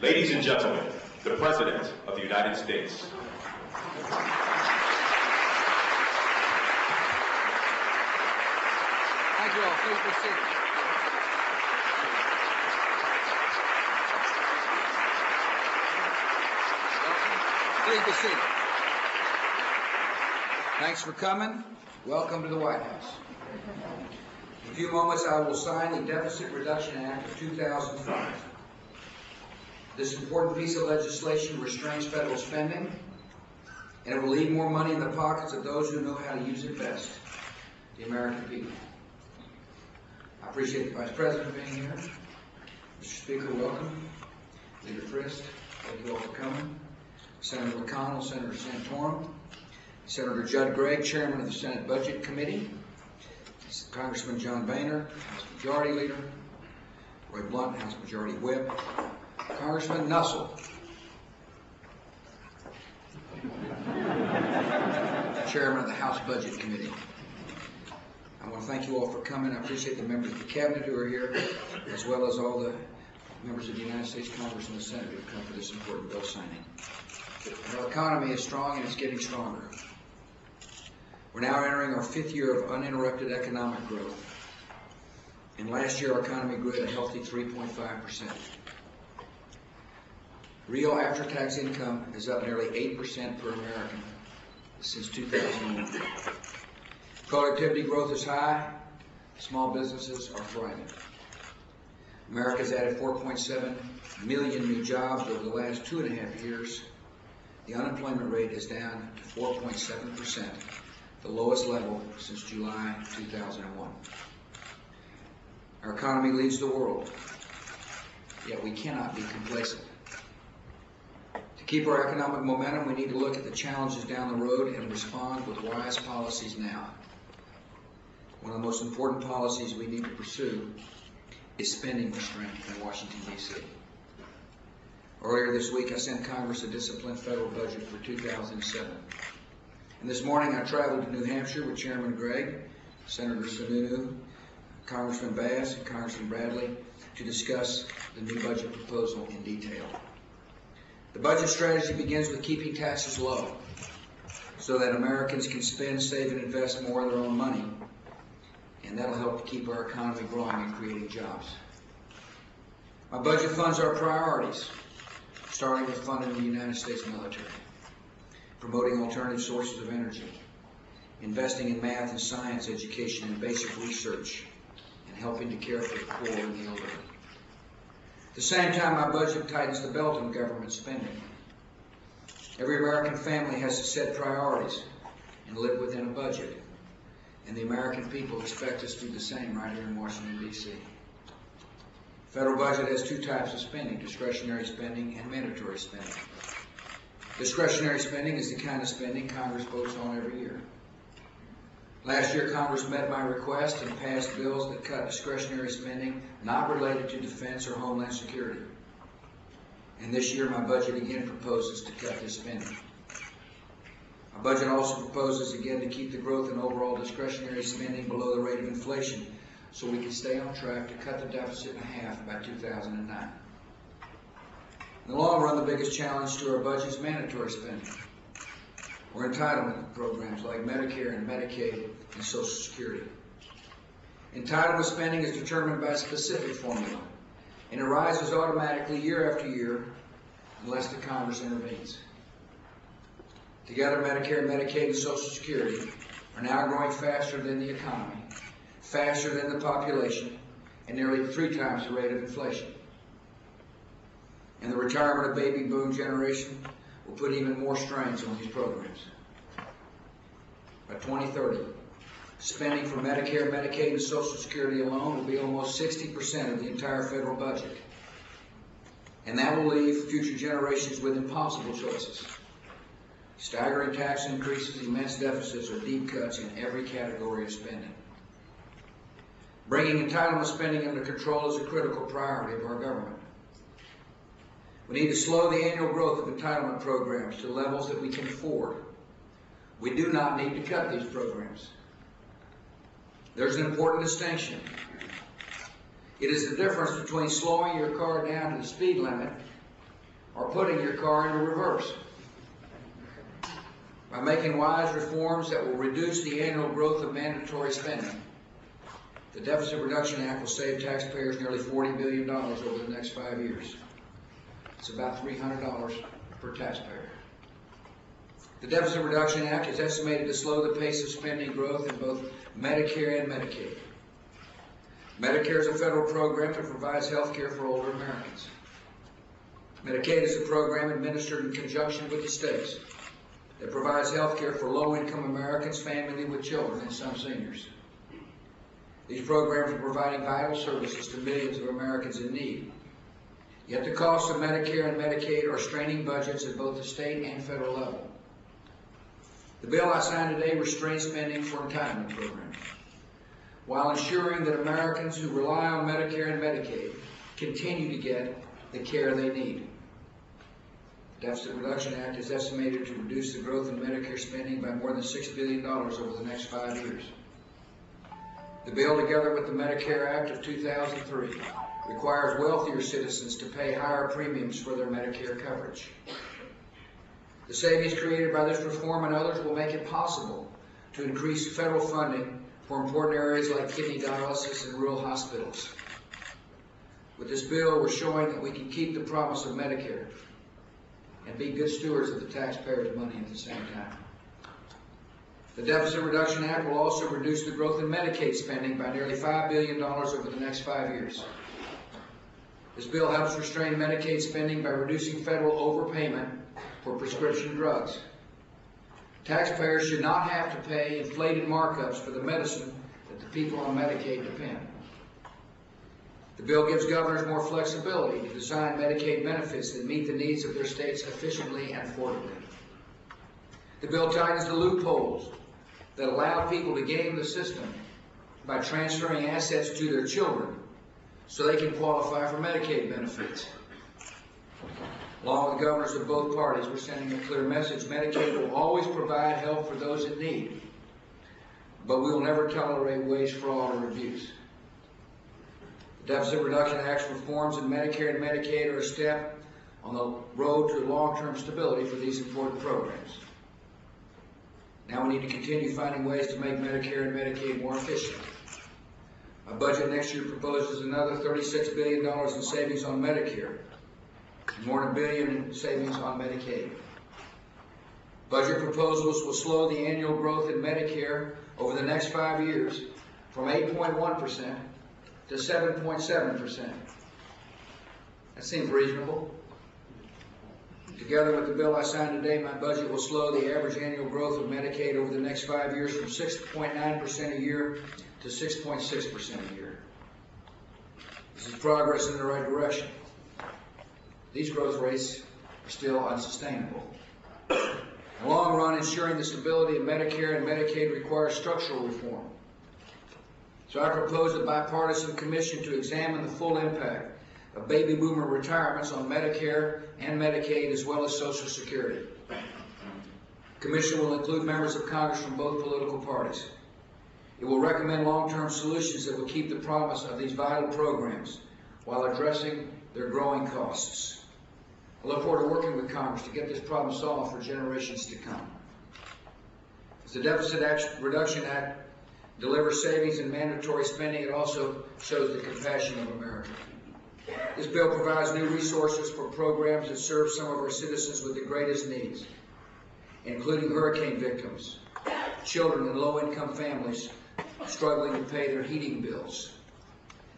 Ladies and gentlemen, the President of the United States. Thank you all. Please be seated. Please be seated. Thanks for coming. Welcome to the White House. In a few moments, I will sign the Deficit Reduction Act of 2005. This important piece of legislation restrains federal spending, and it will leave more money in the pockets of those who know how to use it best, the American people. I appreciate the Vice President being here. Mr. Speaker, welcome. Leader Frist, thank you all for coming. Senator McConnell, Senator Santorum, Senator Judd Gregg, Chairman of the Senate Budget Committee, Congressman John Boehner, House Majority Leader, Roy Blunt, House Majority Whip, Congressman Nussel, Chairman of the House Budget Committee. I want to thank you all for coming. I appreciate the members of the Cabinet who are here, as well as all the members of the United States Congress and the Senate who have come for this important bill signing. Our economy is strong and it's getting stronger. We're now entering our 5th year of uninterrupted economic growth. And last year, our economy grew at a healthy 3.5%. Real after-tax income is up nearly 8% per American since 2001. Productivity growth is high. Small businesses are thriving. America's added 4.7 million new jobs over the last 2.5 years. The unemployment rate is down to 4.7%, the lowest level since July 2001. Our economy leads the world, yet we cannot be complacent. To keep our economic momentum, we need to look at the challenges down the road and respond with wise policies now. One of the most important policies we need to pursue is spending restraint in Washington, D.C. Earlier this week, I sent Congress a disciplined federal budget for 2007. And this morning, I traveled to New Hampshire with Chairman Gregg, Senator Sununu, Congressman Bass, and Congressman Bradley to discuss the new budget proposal in detail. The budget strategy begins with keeping taxes low so that Americans can spend, save, and invest more of their own money, and that'll help to keep our economy growing and creating jobs. My budget funds our priorities, starting with funding the United States military, promoting alternative sources of energy, investing in math and science education and basic research, and helping to care for the poor and the elderly. At the same time, my budget tightens the belt on government spending. Every American family has to set priorities and live within a budget, and the American people expect us to do the same right here in Washington, D.C. The federal budget has 2 types of spending: discretionary spending and mandatory spending. Discretionary spending is the kind of spending Congress votes on every year. Last year, Congress met my request and passed bills that cut discretionary spending not related to defense or homeland security. And this year, my budget again proposes to cut this spending. My budget also proposes again to keep the growth in overall discretionary spending below the rate of inflation so we can stay on track to cut the deficit in half by 2009. In the long run, the biggest challenge to our budget is mandatory spending, or entitlement programs like Medicare and Medicaid and Social Security. Entitlement spending is determined by a specific formula, and it rises automatically year after year unless the Congress intervenes. Together, Medicare, Medicaid, and Social Security are now growing faster than the economy, faster than the population, and nearly 3 times the rate of inflation. And the retirement of baby boom generation will put even more strains on these programs. By 2030, spending for Medicare, Medicaid, and Social Security alone will be almost 60% of the entire federal budget. And that will leave future generations with impossible choices: staggering tax increases, immense deficits, or deep cuts in every category of spending. Bringing entitlement spending under control is a critical priority of our government. We need to slow the annual growth of entitlement programs to levels that we can afford. We do not need to cut these programs. There's an important distinction. It is the difference between slowing your car down to the speed limit or putting your car into reverse. By making wise reforms that will reduce the annual growth of mandatory spending, the Deficit Reduction Act will save taxpayers nearly $40 billion over the next 5 years. It's about $300 per taxpayer. The Deficit Reduction Act is estimated to slow the pace of spending growth in both Medicare and Medicaid. Medicare is a federal program that provides health care for older Americans. Medicaid is a program administered in conjunction with the states that provides health care for low-income Americans, families with children, and some seniors. These programs are providing vital services to millions of Americans in need. Yet the costs of Medicare and Medicaid are straining budgets at both the state and federal level. The bill I signed today restrains spending for entitlement programs, while ensuring that Americans who rely on Medicare and Medicaid continue to get the care they need. The Deficit Reduction Act is estimated to reduce the growth in Medicare spending by more than $6 billion over the next 5 years. The bill, together with the Medicare Act of 2003, requires wealthier citizens to pay higher premiums for their Medicare coverage. The savings created by this reform and others will make it possible to increase federal funding for important areas like kidney dialysis and rural hospitals. With this bill, we're showing that we can keep the promise of Medicare and be good stewards of the taxpayers' money at the same time. The Deficit Reduction Act will also reduce the growth in Medicaid spending by nearly $5 billion over the next 5 years. This bill helps restrain Medicaid spending by reducing federal overpayment for prescription drugs. Taxpayers should not have to pay inflated markups for the medicine that the people on Medicaid depend. The bill gives governors more flexibility to design Medicaid benefits that meet the needs of their states efficiently and affordably. The bill tightens the loopholes that allow people to game the system by transferring assets to their children so they can qualify for Medicaid benefits. Along with the governors of both parties, we're sending a clear message. Medicaid will always provide help for those in need, but we will never tolerate wage fraud or abuse. The Deficit Reduction Act's reforms in Medicare and Medicaid are a step on the road to long-term stability for these important programs. Now we need to continue finding ways to make Medicare and Medicaid more efficient. Our budget next year proposes another $36 billion in savings on Medicare, and more than $1 billion in savings on Medicaid. Budget proposals will slow the annual growth in Medicare over the next 5 years from 8.1% to 7.7%. That seems reasonable. Together with the bill I signed today, my budget will slow the average annual growth of Medicaid over the next 5 years from 6.9% a year to 6.6% a year. This is progress in the right direction. These growth rates are still unsustainable. In the long run, ensuring the stability of Medicare and Medicaid requires structural reform. So I propose a bipartisan commission to examine the full impact of baby boomer retirements on Medicare and Medicaid, as well as Social Security. The commission will include members of Congress from both political parties. It will recommend long-term solutions that will keep the promise of these vital programs while addressing their growing costs. I look forward to working with Congress to get this problem solved for generations to come. As the Deficit Reduction Act delivers savings in mandatory spending, it also shows the compassion of America. This bill provides new resources for programs that serve some of our citizens with the greatest needs, including hurricane victims, children in low-income families struggling to pay their heating bills.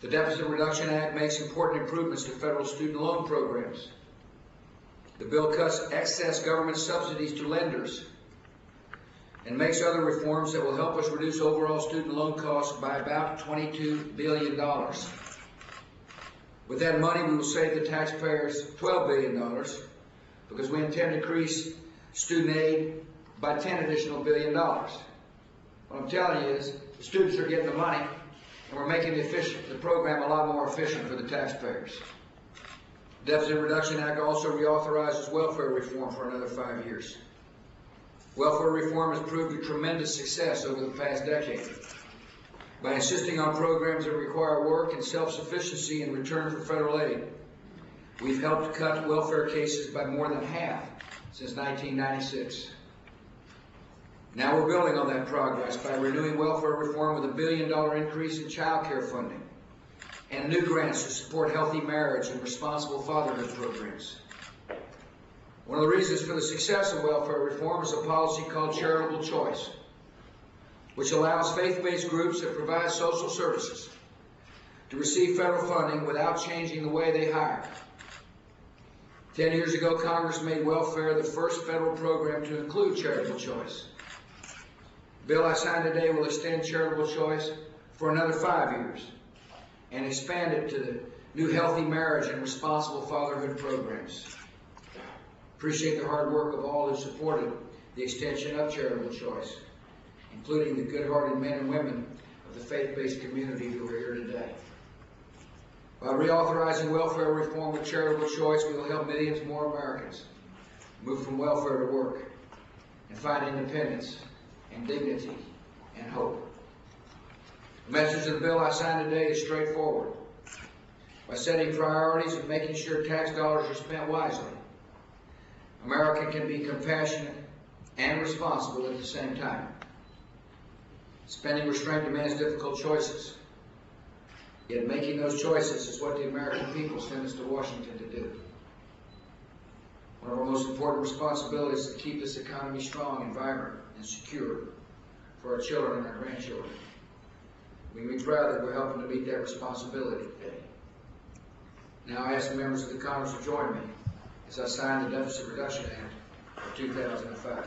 The Deficit Reduction Act makes important improvements to federal student loan programs. The bill cuts excess government subsidies to lenders and makes other reforms that will help us reduce overall student loan costs by about $22 billion. With that money, we will save the taxpayers $12 billion because we intend to increase student aid by $10 additional billion. What I'm telling you is the students are getting the money, and we're making the program a lot more efficient for the taxpayers. The Deficit Reduction Act also reauthorizes welfare reform for another 5 years. Welfare reform has proved a tremendous success over the past decade. By insisting on programs that require work and self-sufficiency in return for federal aid, We've helped cut welfare cases by more than half since 1996. Now we're building on that progress by renewing welfare reform with $1 billion increase in child care funding and new grants to support healthy marriage and responsible fatherhood programs. One of the reasons for the success of welfare reform is a policy called charitable choice, which allows faith-based groups that provide social services to receive federal funding without changing the way they hire. 10 years ago, Congress made welfare the first federal program to include charitable choice. The bill I signed today will extend charitable choice for another 5 years and expand it to the new healthy marriage and responsible fatherhood programs. Appreciate the hard work of all who supported the extension of charitable choice, including the good-hearted men and women of the faith-based community who are here today. By reauthorizing welfare reform with charitable choice, we will help millions more Americans move from welfare to work and find independence and dignity and hope. The message of the bill I signed today is straightforward. By setting priorities and making sure tax dollars are spent wisely, America can be compassionate and responsible at the same time. Spending restraint demands difficult choices. Yet making those choices is what the American people sent us to Washington to do. One of our most important responsibilities is to keep this economy strong and vibrant and secure for our children and our grandchildren. We can be proud that we're helping to meet that responsibility today. Now I ask the members of the Congress to join me as I sign the Deficit Reduction Act of 2005.